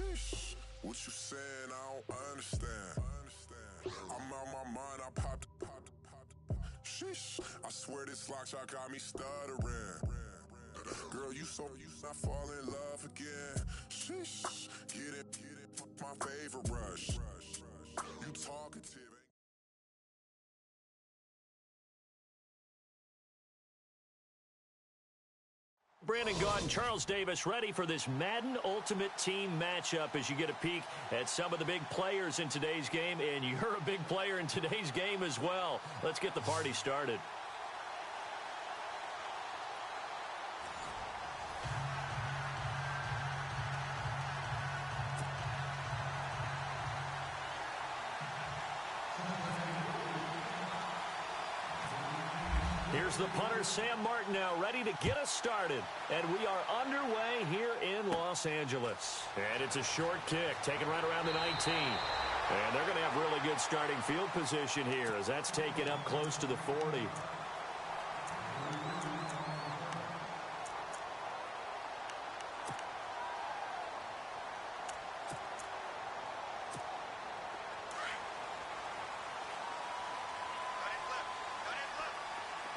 Sheesh, what you saying? I don't understand. I'm out my mind, I popped. Sheesh, I swear this lock shot got me stuttering. Girl, you not fall in love again. Sheesh, get it, my favorite rush. You talkative. Brandon Gaudin, Charles Davis ready for this Madden Ultimate Team matchup as you get a peek at some of the big players in today's game, and you're a big player in today's game as well. Let's get the party started. Here's the punter, Sam Martin, now ready to get us started. And we are underway here in Los Angeles. And it's a short kick, taken right around the 19. And they're going to have really good starting field position here as that's taken up close to the 40.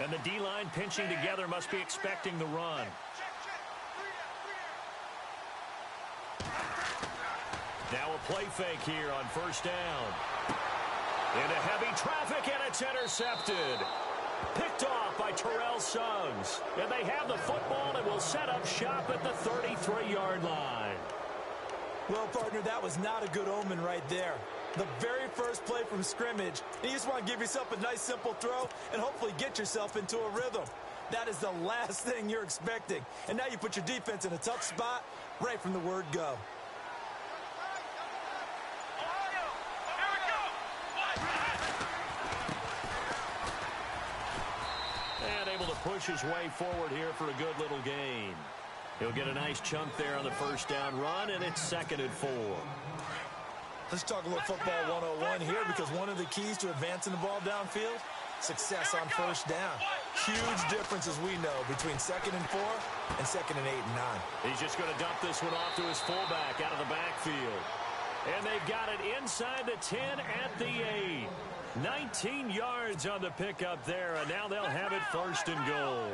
And the D-line pinching together must be expecting the run. Now a play fake here on first down. Into heavy traffic, and it's intercepted. Picked off by Terrell Suggs. And they have the football and will set up shop at the 33-yard line. Well, partner, that was not a good omen right there. The very first play from scrimmage, you just want to give yourself a nice simple throw and hopefully get yourself into a rhythm. That is the last thing you're expecting. And now you put your defense in a tough spot right from the word go. And able to push his way forward here for a good little gain. He'll get a nice chunk there on the first down run, and it's 2nd and 4. Let's talk a little football 101 here, because one of the keys to advancing the ball downfield, success on first down. Huge difference, as we know, between 2nd and 4 and 2nd and 8 and 9. He's just going to dump this one off to his fullback out of the backfield. And they've got it inside the 10 at the 8. 19 yards on the pickup there, and now they'll have it 1st and goal.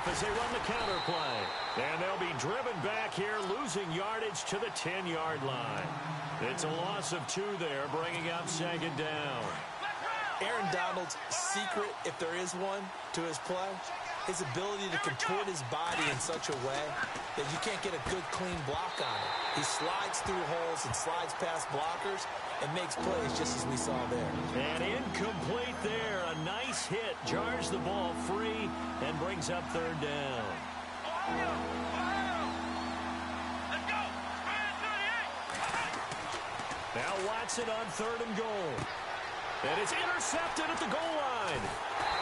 As they run the counter play. And they'll be driven back here, losing yardage to the 10-yard line. It's a loss of 2 there, bringing up 2nd down. Aaron Donald's secret, if there is one, to his play, his ability to contort his body in such a way that you can't get a good, clean block on it. He slides through holes and slides past blockers and makes plays just as we saw there. And incomplete there. A nice hit. Jars the ball free and brings up 3rd down. Now Watson on 3rd and goal. And it's intercepted at the goal line.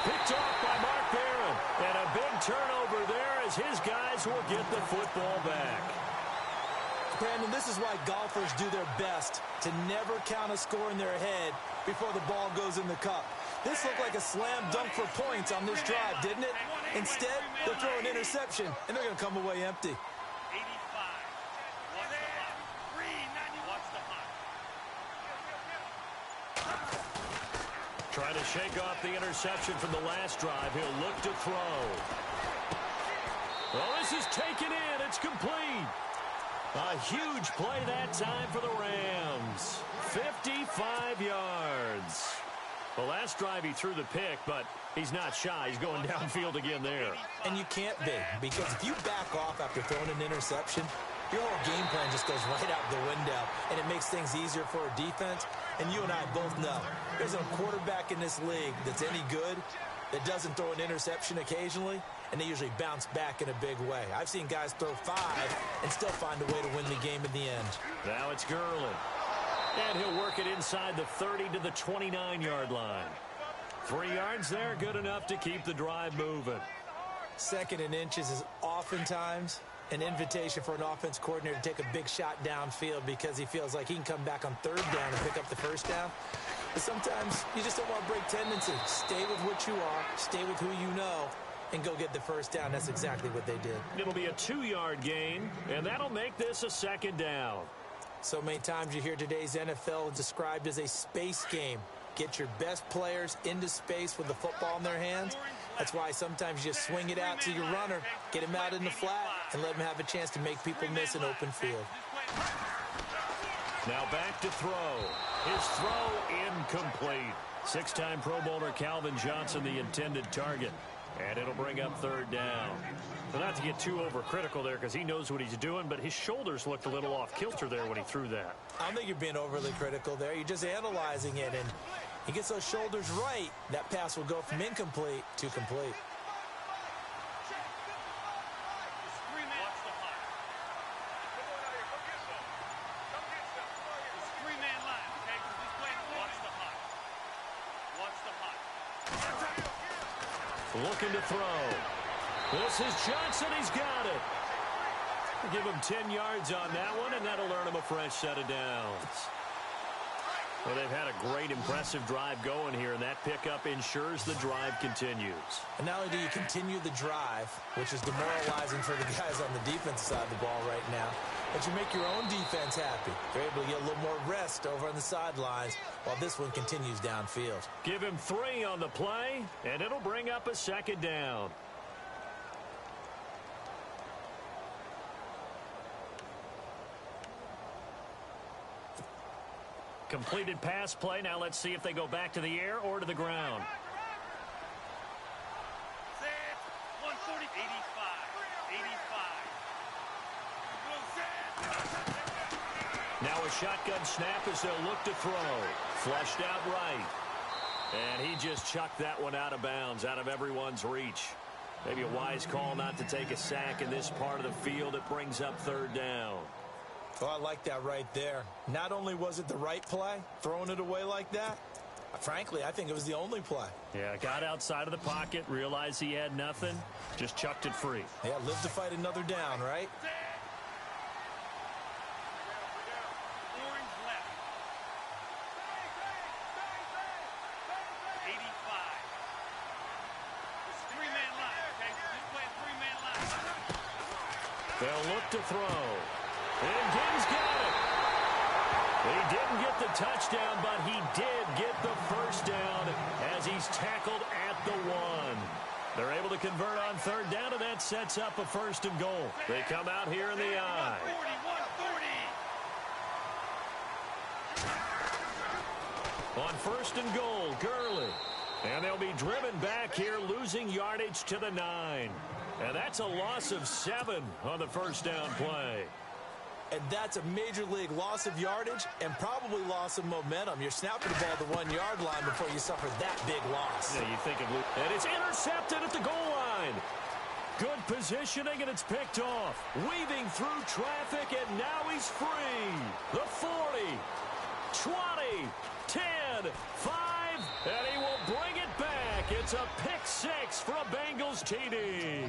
Picked off by Mark Barron. And a big turnover there as his guys will get the football back. Brandon, this is why golfers do their best to never count a score in their head before the ball goes in the cup. This looked like a slam dunk for points on this drive, didn't it? Instead, they'll throw an interception, and they're going to come away empty. Trying to shake off the interception from the last drive. He'll look to throw. Well, this is taken in. It's complete. A huge play that time for the Rams. 55 yards. The last drive he threw the pick, but he's not shy. He's going downfield again there. And you can't be, because if you back off after throwing an interception, your whole game plan just goes right out the window, and it makes things easier for a defense. And you and I both know there's a quarterback in this league that's any good that doesn't throw an interception occasionally, and they usually bounce back in a big way. I've seen guys throw 5 and still find a way to win the game in the end. Now it's Gurley. And he'll work it inside the 30 to the 29-yard line. 3 yards there, good enough to keep the drive moving. 2nd and inches is oftentimes an invitation for an offense coordinator to take a big shot downfield because he feels like he can come back on third down and pick up the first down. But sometimes you just don't want to break tendency. Stay with what you are, stay with who you know, and go get the first down. That's exactly what they did. It'll be a 2-yard gain, and that'll make this a second down. So many times you hear today's NFL described as a space game. Get your best players into space with the football in their hands. That's why sometimes you just swing it out to your runner, get him out in the flat, and let him have a chance to make people miss an open field. Now back to throw. His throw incomplete. 6-time Pro Bowler Calvin Johnson, the intended target. And it'll bring up third down. So not to get too overcritical there because he knows what he's doing, but his shoulders looked a little off kilter there when he threw that. I don't think you're being overly critical there. You're just analyzing it, and he gets those shoulders right. That pass will go from incomplete to complete. Looking to throw. This is Johnson. He's got it. Give him 10 yards on that one, and that'll earn him a fresh set of downs. Well, they've had a great, impressive drive going here, and that pickup ensures the drive continues. And not only do you continue the drive, which is demoralizing for the guys on the defensive side of the ball right now, but you make your own defense happy. They're able to get a little more rest over on the sidelines while this one continues downfield. Give him 3 on the play, and it'll bring up a second down. Completed pass play. Now let's see if they go back to the air or to the ground. 140, 85. Now a shotgun snap as they'll look to throw. Flushed out right. And he just chucked that one out of bounds, out of everyone's reach. Maybe a wise call not to take a sack in this part of the field. It brings up third down. Oh, I like that right there. Not only was it the right play, throwing it away like that, frankly, I think it was the only play. Yeah, got outside of the pocket, realized he had nothing, just chucked it free. Yeah, live to fight another down, right? Orange left. 85. It's a 3-man line, okay? Just play a 3-man line. They'll look to throw. And Gibbs got it. He didn't get the touchdown, but he did get the first down as he's tackled at the 1. They're able to convert on third down, and that sets up a 1st and goal. They come out here in the I. 140. On 1st and goal, Gurley. And they'll be driven back here, losing yardage to the 9. And that's a loss of 7 on the first down play. And that's a major league loss of yardage and probably loss of momentum. You're snapping the ball at the 1-yard line before you suffer that big loss. Yeah, you think of Luke. And it's intercepted at the goal line. Good positioning, and it's picked off. Weaving through traffic, and now he's free. The 40, 20, 10, 5, and he will bring it back. It's a pick 6 for a Bengals TD.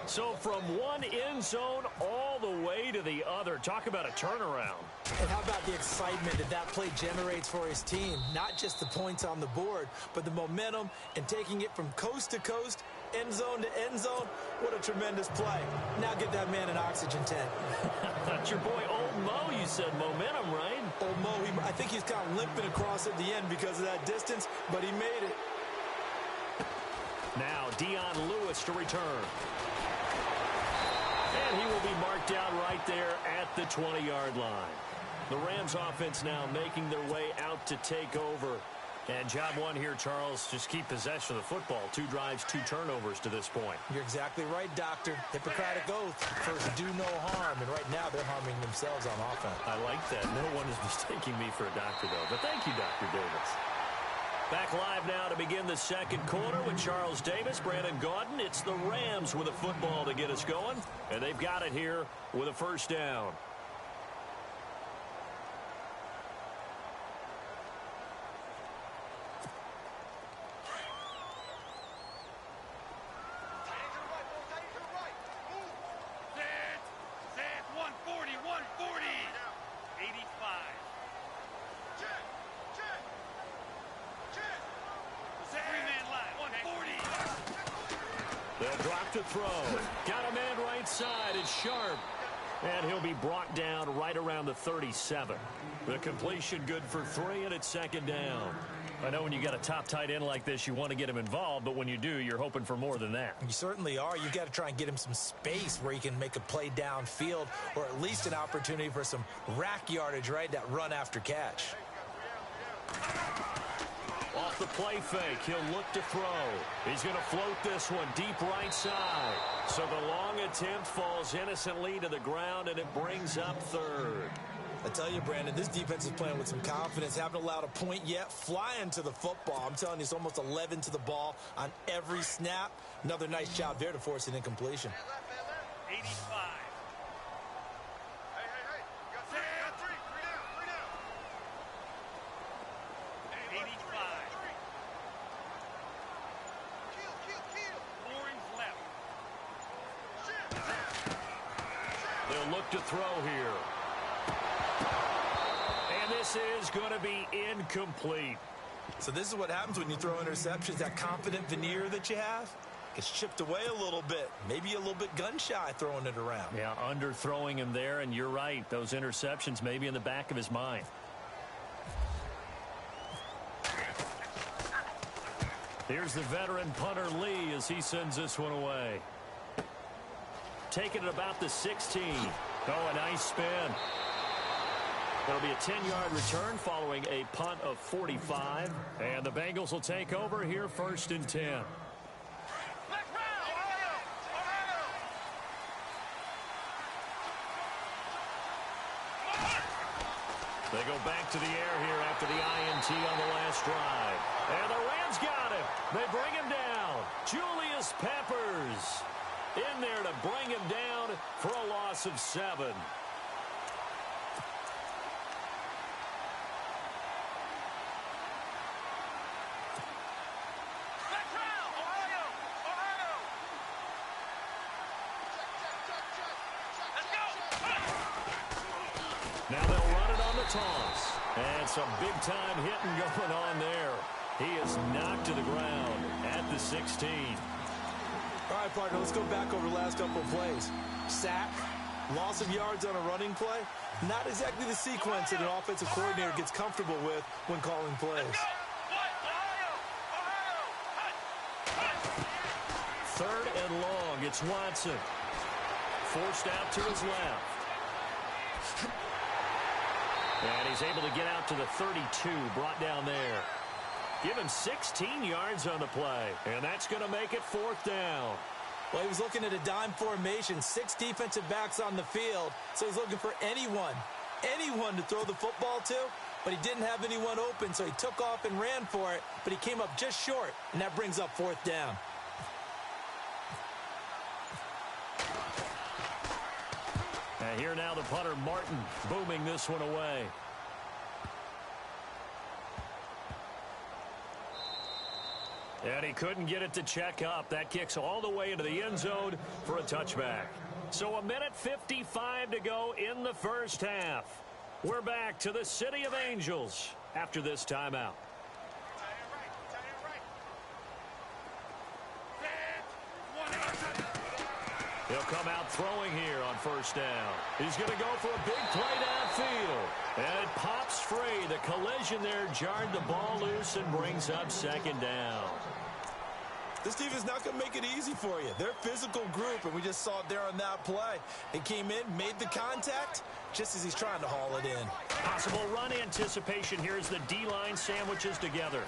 So from one end zone all the way to the other. Talk about a turnaround. And how about the excitement that that play generates for his team? Not just the points on the board, but the momentum and taking it from coast to coast, end zone to end zone. What a tremendous play. Now get that man an oxygen tent. That's your boy Old Mo. You said momentum, right? Old Mo, I think he's kind of limping across at the end because of that distance, but he made it. Now Dion Lewis to return. And he will be marked down right there at the 20-yard line. The Rams offense now making their way out to take over. And job one here, Charles, just keep possession of the football. 2 drives, 2 turnovers to this point. You're exactly right, Doctor. Hippocratic oath. First, do no harm. And right now, they're harming themselves on offense. I like that. No one is mistaking me for a doctor, though. But thank you, Dr. Davis. Back live now to begin the second quarter with Charles Davis, Brandon Gaudin. It's the Rams with a football to get us going. And they've got it here with a first down. They'll drop to throw. Got a man right side. It's Sharp. And he'll be brought down right around the 37. The completion good for 3, and it's 2nd down. I know when you got a top tight end like this, you want to get him involved, but when you do, you're hoping for more than that. You certainly are. You got to try and get him some space where he can make a play downfield, or at least an opportunity for some rack yardage, right? That run after catch. Off the play fake, he'll look to throw. He's going to float this one deep right side. So the long attempt falls innocently to the ground, and it brings up 3rd. I tell you, Brandon, this defense is playing with some confidence. Haven't allowed a point yet. Flying to the football. I'm telling you, it's almost 11 to the ball on every snap. Another nice job there to force an incompletion. 85. They'll look to throw here. And this is going to be incomplete. So this is what happens when you throw interceptions. That confident veneer that you have gets chipped away a little bit. Maybe a little bit gun-shy throwing it around. Yeah, underthrowing him there, and you're right. Those interceptions may be in the back of his mind. Here's the veteran punter Lee as he sends this one away. Taking it about the 16. Oh, a nice spin. There'll be a 10-yard return following a punt of 45. And the Bengals will take over here 1st and 10. They go back to the air here after the INT on the last drive. And the Rams got him. They bring him down. Julius Peppers in there to bring him down for a loss of 7. Now they'll run it on the toss. And some big-time hitting going on there. He is knocked to the ground at the 16. All right, partner, let's go back over the last couple of plays. Sack, loss of yards on a running play. Not exactly the sequence that an offensive coordinator gets comfortable with when calling plays. 3rd and long. It's Watson. Forced out to his left. And he's able to get out to the 32, brought down there. Give him 16 yards on the play, and that's going to make it 4th down. Well, he was looking at a dime formation, 6 defensive backs on the field, so he's looking for anyone to throw the football to, but he didn't have anyone open, so he took off and ran for it, but he came up just short, and that brings up 4th down. And here now the punter, Martin, booming this one away. And he couldn't get it to check up. That kicks all the way into the end zone for a touchback. So 1:55 to go in the first half. We're back to the City of Angels after this timeout. He'll come out throwing here on 1st down. He's going to go for a big play downfield. And it pops free. The collision there jarred the ball loose and brings up 2nd down. This defense is not going to make it easy for you. They're a physical group, and we just saw it there on that play. They came in, made the contact, just as he's trying to haul it in. Possible run anticipation here as the D-line sandwiches together.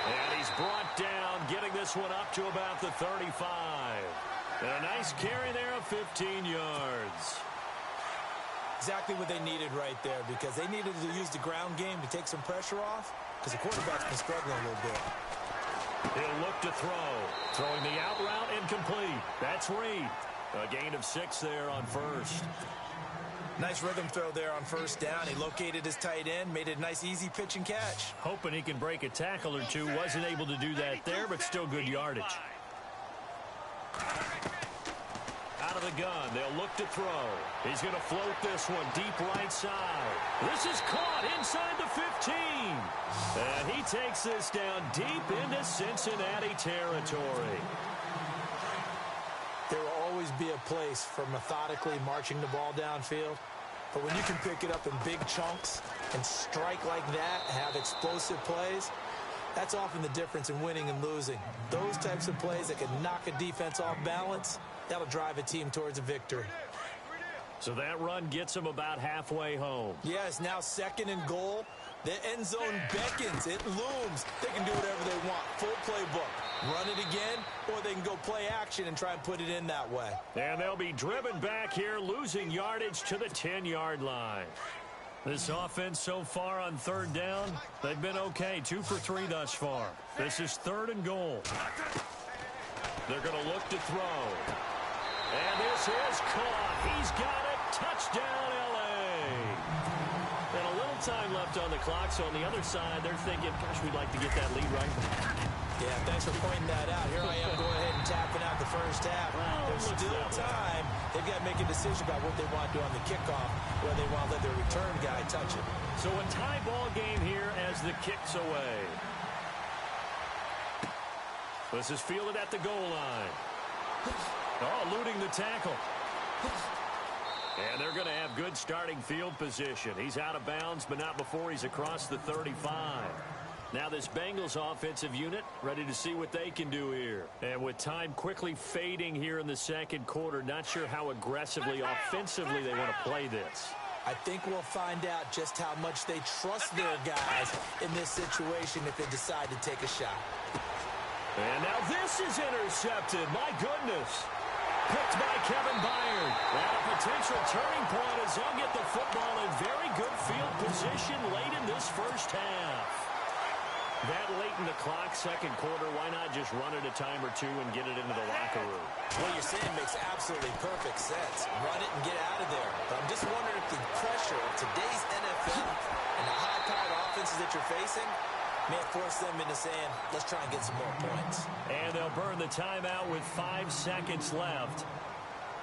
And he's brought down, getting this one up to about the 35. And a nice carry there of 15 yards. Exactly what they needed right there, because they needed to use the ground game to take some pressure off, because the quarterback's been struggling a little bit. He'll look to throw. Throwing the out route incomplete. That's Reed. A gain of 6 there on 1st. Nice rhythm throw there on 1st down. He located his tight end, made it a nice easy pitch and catch. Hoping he can break a tackle or two. Wasn't able to do that there, but still good yardage. Out out of the gun. They'll look to throw. He's going to float this one deep right side. This is caught inside the 15. And he takes this down deep into Cincinnati territory. There will always be a place for methodically marching the ball downfield. But when you can pick it up in big chunks and strike like that, have explosive plays, that's often the difference in winning and losing. Those types of plays that can knock a defense off balance, that'll drive a team towards a victory. So that run gets them about halfway home. Yeah, it's now 2nd and goal. The end zone beckons. It looms. They can do whatever they want. Full playbook. Run it again, or they can go play action and try and put it in that way. And they'll be driven back here, losing yardage to the 10-yard line. This offense so far on 3rd down, they've been okay. 2 for 3 thus far. This is 3rd and goal. They're going to look to throw. And this is caught. He's got it. Touchdown, L.A. And a little time left on the clock, so on the other side, they're thinking, gosh, we'd like to get that lead right back. Yeah, thanks for pointing that out. Here I am going ahead and tapping out the first half. Well, there's still time. They've got to make a decision about what they want to do on the kickoff, whether they want to let their return guy touch it. So a tie ball game here as the kick's away. This is fielded at the goal line. Oh, eluding the tackle. And they're going to have good starting field position. He's out of bounds, but not before he's across the 35. Now this Bengals offensive unit ready to see what they can do here. And with time quickly fading here in the 2nd quarter, not sure how aggressively, offensively they want to play this. I think we'll find out just how much they trust their guys in this situation if they decide to take a shot. And now this is intercepted. My goodness. Picked by Kevin Byard. And a potential turning point as they'll get the football in very good field position late in this first half. That late in the clock, 2nd quarter, why not just run it a time or two and get it into the locker room? What you're saying makes absolutely perfect sense. Run it and get out of there. But I'm just wondering if the pressure of today's NFL and the high-powered offenses that you're facing may force them into saying, let's try and get some more points. And they'll burn the timeout with 5 seconds left.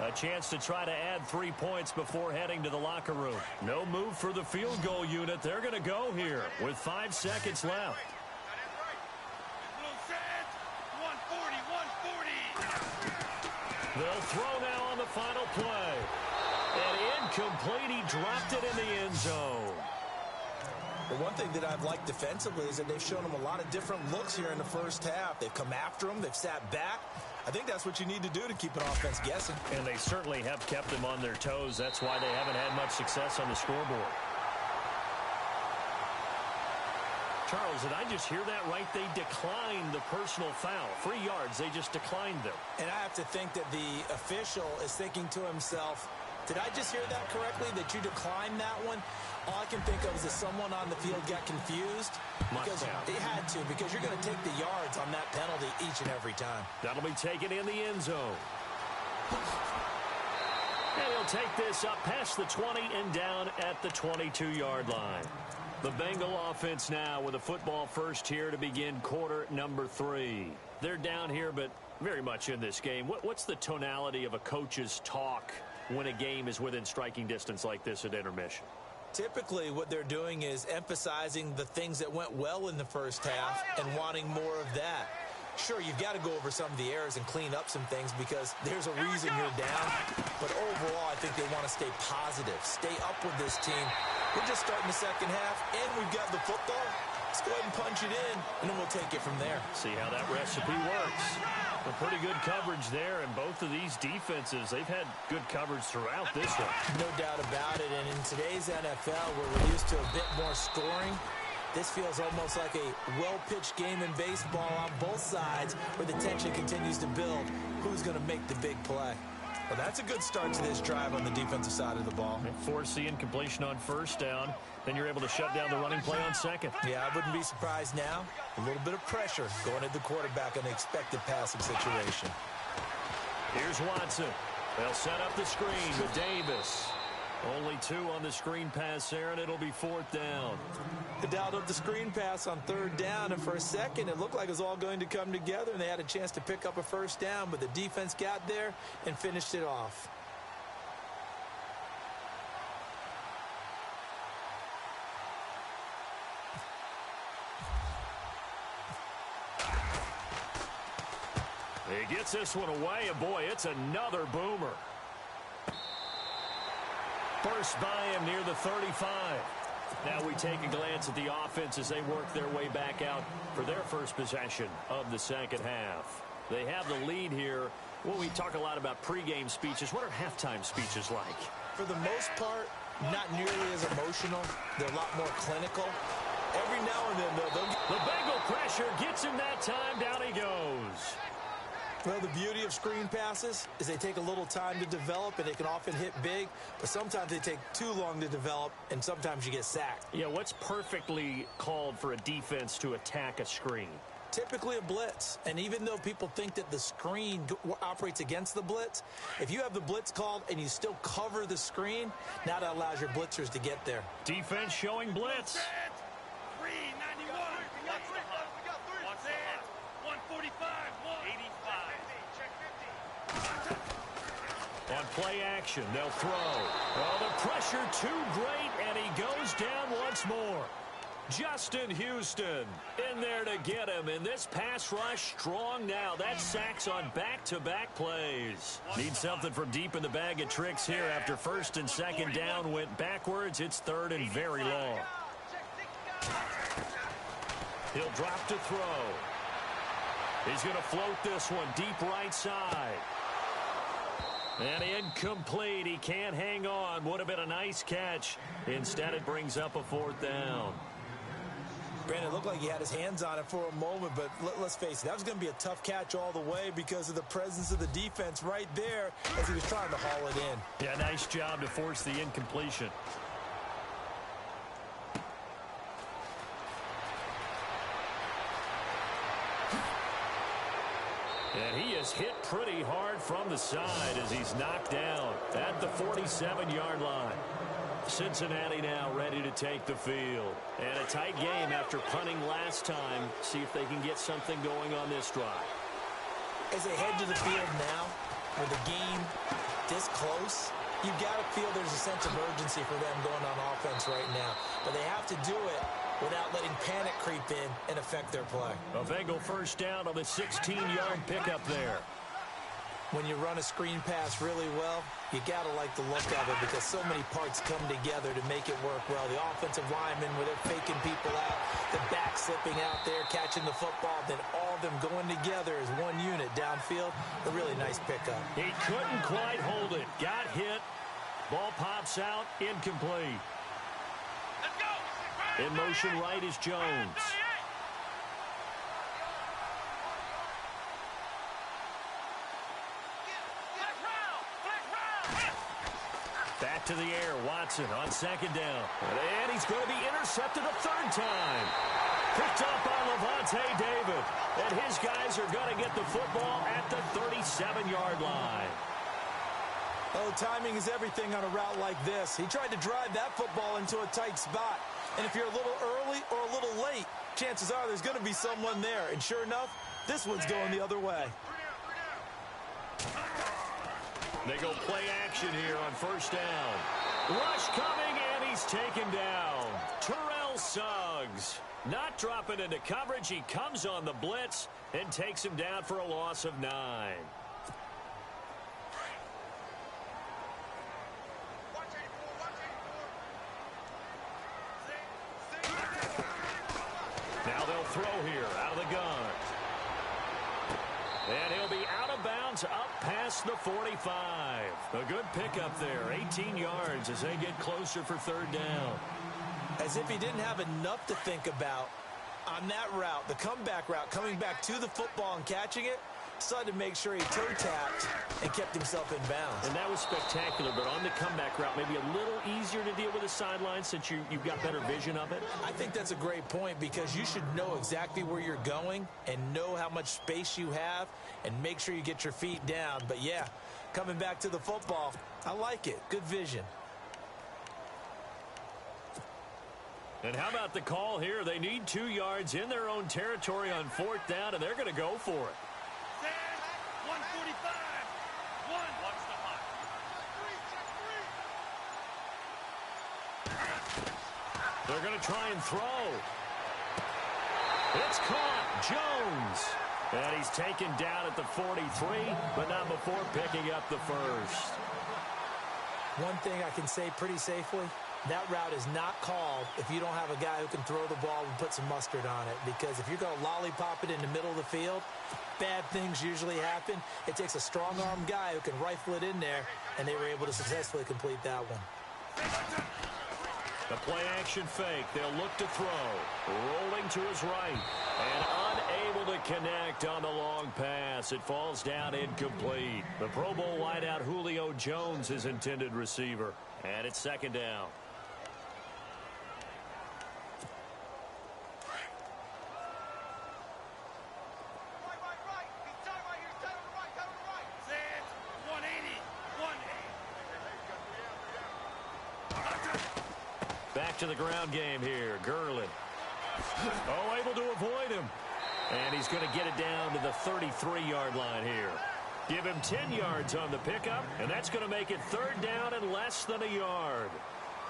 A chance to try to add 3 points before heading to the locker room. No move for the field goal unit. They're going to go here with 5 seconds left. They'll throw now on the final play. And incomplete. He dropped it in the end zone. The one thing that I've liked defensively is that they've shown them a lot of different looks here in the first half. They've come after them. They've sat back. I think that's what you need to do to keep an offense guessing. And they certainly have kept them on their toes. That's why they haven't had much success on the scoreboard. Charles, did I just hear that right? They declined the personal foul. 3 yards, they just declined them. And I have to think that the official is thinking to himself, did I just hear that correctly, that you declined that one? All I can think of is that someone on the field got confused. Because they had to, because you're going to take the yards on that penalty each and every time. That'll be taken in the end zone. And he'll take this up past the 20 and down at the 22-yard line. The Bengal offense now with a football first here to begin quarter number 3. They're down here, but very much in this game. What's the tonality of a coach's talk when a game is within striking distance like this at intermission? Typically, what they're doing is emphasizing the things that went well in the first half and wanting more of that. Sure, you've got to go over some of the errors and clean up some things because there's a reason you're down. But overall, I think they want to stay positive, stay up with this team. We're just starting the second half, and we've got the football. Let's go ahead and punch it in, and then we'll take it from there. See how that recipe works. A pretty good coverage there, and both of these defenses, they've had good coverage throughout this one. No doubt about it, and in today's NFL, where we're used to a bit more scoring, this feels almost like a well-pitched game in baseball on both sides where the tension continues to build. Who's going to make the big play? Well, that's a good start to this drive on the defensive side of the ball. Force the incompletion on first down. Then you're able to shut down the running play on second. Yeah, I wouldn't be surprised now. A little bit of pressure going at the quarterback in the expected passing situation. Here's Watson. They'll set up the screen with Davis. Only 2 on the screen pass there, and it'll be 4th down. They dialed up the screen pass on 3rd down, and for a second, it looked like it was all going to come together, and they had a chance to pick up a 1st down, but the defense got there and finished it off. He gets this one away, and boy, it's another boomer. Burst by him near the 35. Now we take a glance at the offense as they work their way back out for their first possession of the second half. They have the lead here. Well, we talk a lot about pregame speeches. What are halftime speeches like? For the most part, not nearly as emotional. They're a lot more clinical. Every now and then, though, the Bengal pressure gets him that time. Down he goes. Well, the beauty of screen passes is they take a little time to develop, and they can often hit big, but sometimes they take too long to develop, and sometimes you get sacked. Yeah, what's perfectly called for a defense to attack a screen? Typically a blitz, and even though people think that the screen operates against the blitz, if you have the blitz called and you still cover the screen, now that allows your blitzers to get there. Defense showing blitz. 391. What's that? 145. 185. On play action, they'll throw. Oh, the pressure too great, and he goes down once more. Justin Houston in there to get him, and this pass rush strong now. That's sacks on back-to-back plays. Need something from deep in the bag of tricks here. After 1st and 2nd down went backwards, it's 3rd and very long. He'll drop to throw. He's going to float this one deep right side. And incomplete. He can't hang on. Would have been a nice catch. Instead, it brings up a 4th down. Brandon, it looked like he had his hands on it for a moment, but let's face it, that was going to be a tough catch all the way because of the presence of the defense right there as he was trying to haul it in. Yeah, nice job to force the incompletion. And he is hit pretty hard from the side as he's knocked down at the 47-yard line. Cincinnati now ready to take the field. And a tight game after punting last time. See if they can get something going on this drive. As they head to the field now, with the game this close, you've got to feel there's a sense of urgency for them going on offense right now. But they have to do it without letting panic creep in and affect their play. A Bengal 1st down on the 16-yard pickup there. When you run a screen pass really well, you got to like the look of it because so many parts come together to make it work well. The offensive linemen, where they're faking people out, the back slipping out there, catching the football, then all of them going together as one unit downfield. A really nice pickup. He couldn't quite hold it. Got hit. Ball pops out. Incomplete. Let's go. In motion right is Jones. Back to the air, Watson on 2nd down. And he's going to be intercepted a 3rd time. Picked up by Levante David. And his guys are going to get the football at the 37-yard line. Oh, timing is everything on a route like this. He tried to drive that football into a tight spot. And if you're a little early or a little late, chances are there's going to be someone there. And sure enough, this one's going the other way. They go play action here on 1st down. Rush coming, and he's taken down. Terrell Suggs not dropping into coverage. He comes on the blitz and takes him down for a loss of 9. Now they'll throw here out of the gun. And he'll be out of bounds up past the 45. A good pickup there, 18 yards as they get closer for 3rd down. As if he didn't have enough to think about on that route, the comeback route, coming back to the football and catching it, decided to make sure he toe-tapped and kept himself in bounds. And that was spectacular, but on the comeback route, maybe a little easier to deal with the sideline since you've got better vision of it? I think that's a great point because you should know exactly where you're going and know how much space you have and make sure you get your feet down. But, yeah, coming back to the football, I like it. Good vision. And how about the call here? They need 2 yards in their own territory on 4th down, and they're going to go for it. 145. Watch the hot. They're going to try and throw. It's caught. Jones. And he's taken down at the 43, but not before picking up the first. One thing I can say pretty safely, that route is not called if you don't have a guy who can throw the ball and put some mustard on it. Because if you're going to lollipop it in the middle of the field, bad things usually happen. It takes a strong-armed guy who can rifle it in there, and they were able to successfully complete that one. The play-action fake. They'll look to throw. Rolling to his right. And unable to connect on the long pass. It falls down incomplete. The Pro Bowl wideout Julio Jones is intended receiver. And it's 2nd down. Back to the ground game here. Gurley. Oh, able to avoid him. And he's going to get it down to the 33-yard line here. Give him 10 yards on the pickup, and that's going to make it 3rd down and less than a yard.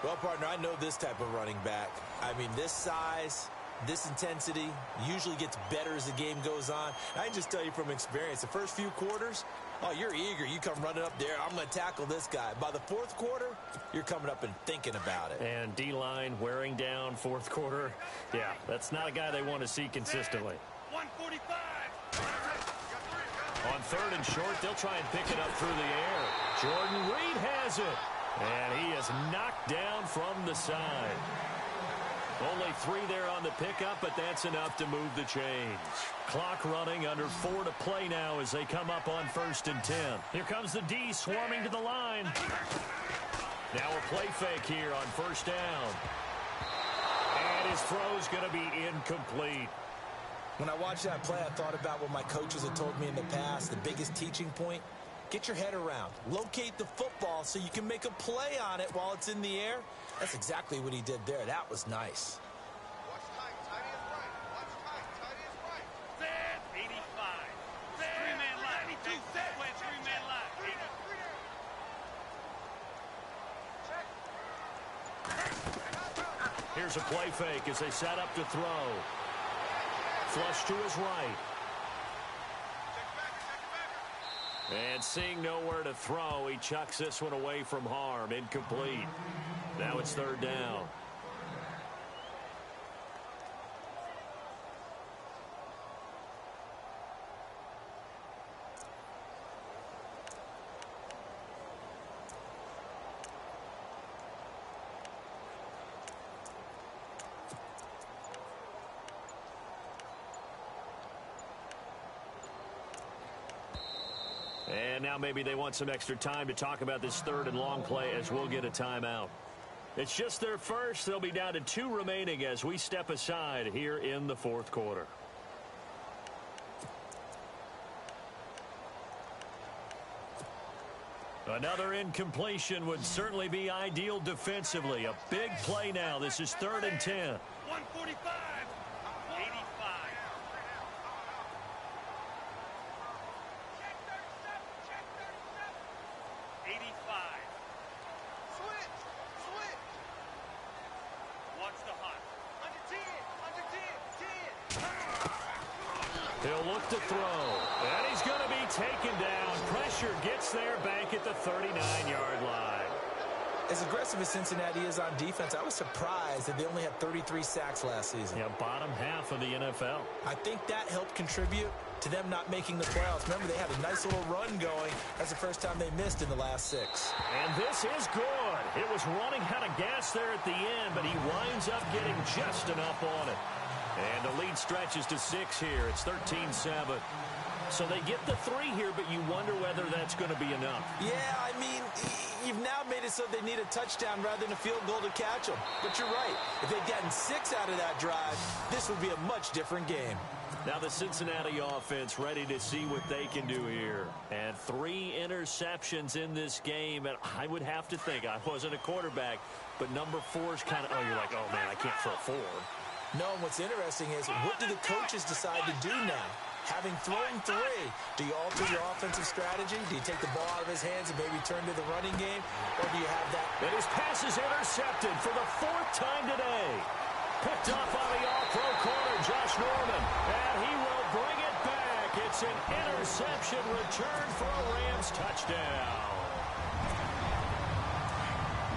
Well, partner, I know this type of running back. I mean, this size, this intensity usually gets better as the game goes on. I can just tell you from experience, the first few quarters, oh, you're eager. You come running up there. I'm going to tackle this guy. By the 4th quarter, you're coming up and thinking about it. And D-line wearing down 4th quarter. Yeah, that's not a guy they want to see consistently. 145. On 3rd and short, they'll try and pick it up through the air. Jordan Reed has it. And he is knocked down from the side. Only 3 there on the pickup, but that's enough to move the chains. Clock running, under 4 to play now as they come up on 1st and 10. Here comes the D swarming to the line. Now a play fake here on 1st down. And his throw's going to be incomplete. When I watched that play, I thought about what my coaches had told me in the past. The biggest teaching point, get your head around. Locate the football so you can make a play on it while it's in the air. That's exactly what he did there. That was nice. Watch tight. Tight is right. Watch tight. Tight is right. Set. 85. Set. 3-man line. 92. Set. 3-man line. 80. Check. Here's a play fake as they set up to throw. Flush to his right. And seeing nowhere to throw, he chucks this one away from harm. Incomplete. Now it's 3rd down. And now maybe they want some extra time to talk about this 3rd and long play as we'll get a timeout. It's just their first. They'll be down to 2 remaining as we step aside here in the 4th quarter. Another incompletion would certainly be ideal defensively. A big play now. This is 3rd and 10. 145. 85. Check 37. 85. Switch. Watch the hot. Under 10. He'll look to throw. And he's going to be taken down. Pressure gets there back at the 39-yard line. As aggressive as Cincinnati is on defense, I was surprised that they only had 33 sacks last season. Yeah, bottom half of the NFL. I think that helped contribute to them not making the playoffs. Remember, they had a nice little run going. That's the first time they missed in the last 6. And this is good. It was running out of gas there at the end, but he winds up getting just enough on it. And the lead stretches to 6 here. It's 13-7. So they get the 3 here, but you wonder whether that's going to be enough. Yeah, I mean, you've now made it so they need a touchdown rather than a field goal to catch them. But you're right. If they'd gotten 6 out of that drive, this would be a much different game. Now the Cincinnati offense ready to see what they can do here. And 3 interceptions in this game. And I would have to think, I wasn't a quarterback, but number 4 is kind of, you're like, oh, man, I can't throw 4. No, and what's interesting is, what do the coaches decide to do now? Having thrown 3, do you alter your offensive strategy? Do you take the ball out of his hands and maybe turn to the running game? Or do you have that? And his pass is intercepted for the 4th time today. Picked up on the all-pro corner, Josh Norman. And he will bring it back. It's an interception return for a Rams touchdown.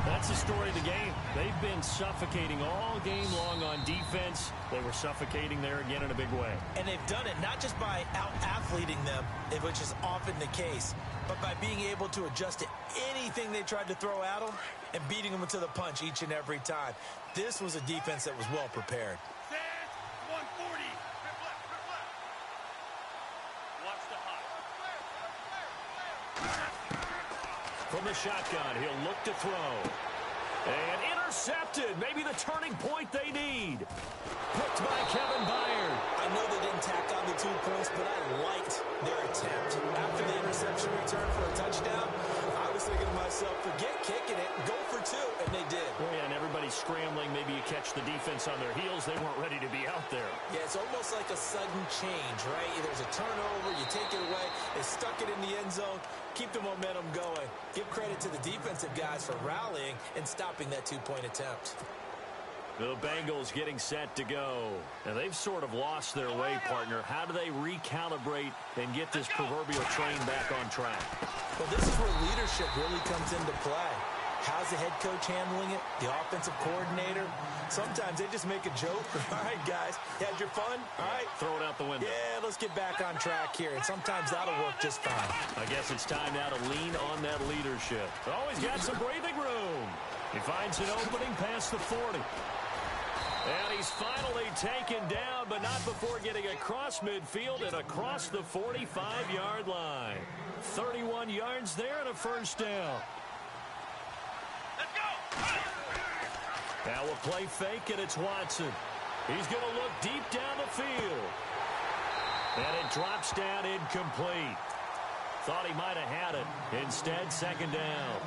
That's the story of the game. They've been suffocating all game long on defense. They were suffocating there again in a big way. And they've done it not just by out-athleting them, which is often the case, but by being able to adjust to anything they tried to throw at them and beating them to the punch each and every time. This was a defense that was well prepared. Set, 140. Watch the hot. From the shotgun, he'll look to throw. And intercepted. Maybe the turning point they need. Picked by Kevin Byard. I know they didn't tack on the 2 points, but I liked their attempt. After the interception return for a touchdown, I was thinking to myself, forget kicking it, go for 2, and they did. Yeah, and everybody's scrambling. Maybe you catch the defense on their heels. They weren't ready to be out there. Yeah, it's almost like a sudden change, right? There's a turnover, you take it away, they stuck it in the end zone, keep the momentum going. Give credit to the defensive guys for rallying and stopping that 2-point attempt. The Bengals getting set to go. And they've sort of lost their way, partner. How do they recalibrate and get this proverbial train back on track? Well, this is where leadership really comes into play. How's the head coach handling it? The offensive coordinator? Sometimes they just make a joke. All right, guys, you had your fun? All right. Throw it out the window. Yeah, let's get back on track here. And sometimes that'll work just fine. I guess it's time now to lean on that leadership. Always got some breathing room. He finds an opening past the 40. And he's finally taken down, but not before getting across midfield and across the 45-yard line. 31 yards there and a first down. Let's go. Now we'll play fake, and it's Watson. He's going to look deep down the field. And it drops down incomplete. Thought he might have had it. Instead, second down.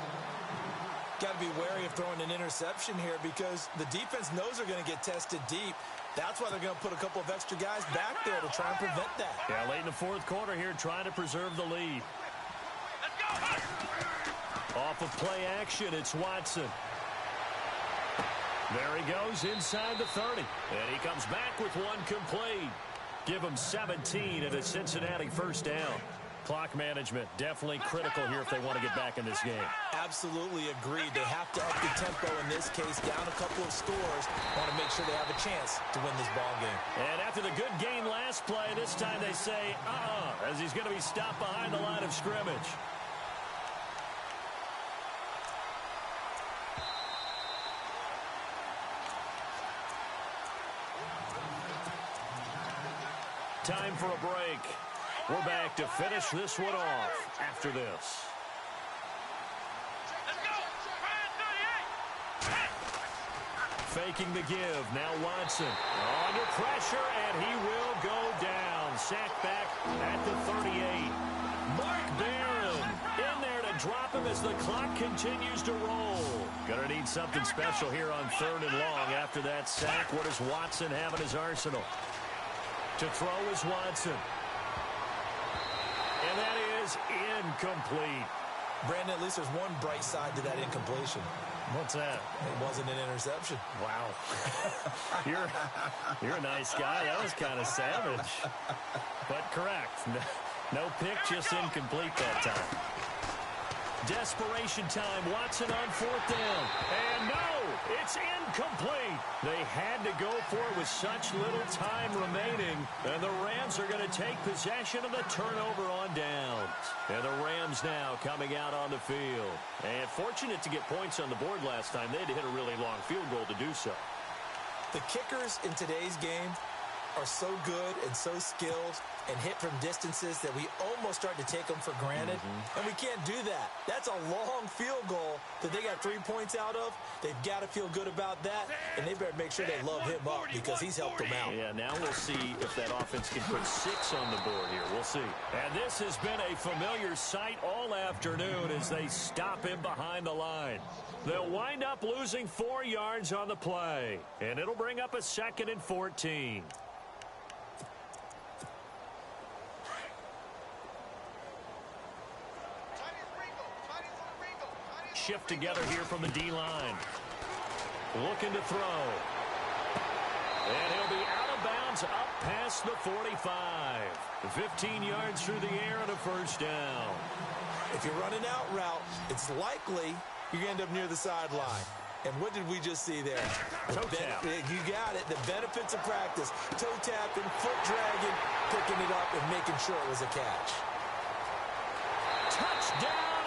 Got to be wary of throwing an interception here because the defense knows they're going to get tested deep. That's why they're going to put a couple of extra guys back there to try and prevent that. Yeah, late in the 4th quarter here, trying to preserve the lead. Let's go. Off of play action, it's Watson. There he goes inside the 30. And he comes back with one complete. Give him 17 at a Cincinnati first down. Clock management definitely critical here if they want to get back in this game. Absolutely agreed. They have to up the tempo in this case, down a couple of scores. Want to make sure they have a chance to win this ball game. And after the good game last play, this time they say, as he's going to be stopped behind the line of scrimmage. Time for a break. We're back to finish this one off after this. Let's go. Faking the give. Now Watson under pressure, and he will go down. Sacked back at the 38. Mark Barron in there to drop him as the clock continues to roll. Gonna need something special here on 3rd and long after that sack. What does Watson have in his arsenal? To throw is Watson. And that is incomplete. Brandon, at least there's one bright side to that incompletion. What's that? It wasn't an interception. Wow. You're a nice guy. That was kind of savage. But correct. No pick, just incomplete that time. Desperation time. Watson on 4th down. And no, it's incomplete. They had to go for it with such little time remaining. And the Rams are going to take possession of the turnover on downs. And the Rams now coming out on the field. And fortunate to get points on the board last time. They had to hit a really long field goal to do so. The kickers in today's game are so good and so skilled, and hit from distances that we almost start to take them for granted. And we can't do that. That's a long field goal that they got 3 points out of. They've got to feel good about that, and they better make sure they love him up because he's helped them out. Yeah, now we'll see if that offense can put 6 on the board here. We'll see. And this has been a familiar sight all afternoon as they stop him behind the line. They'll wind up losing 4 yards on the play, and it'll bring up a 2nd and 14. Shift together here from the D-line. Looking to throw. And he'll be out of bounds up past the 45. 15 yards through the air and a first down. If you're running out route, it's likely you're going to end up near the sideline. And what did we just see there? Toe tap. You got it. The benefits of practice. Toe tapping, foot dragging, picking it up, and making sure it was a catch. Touchdown!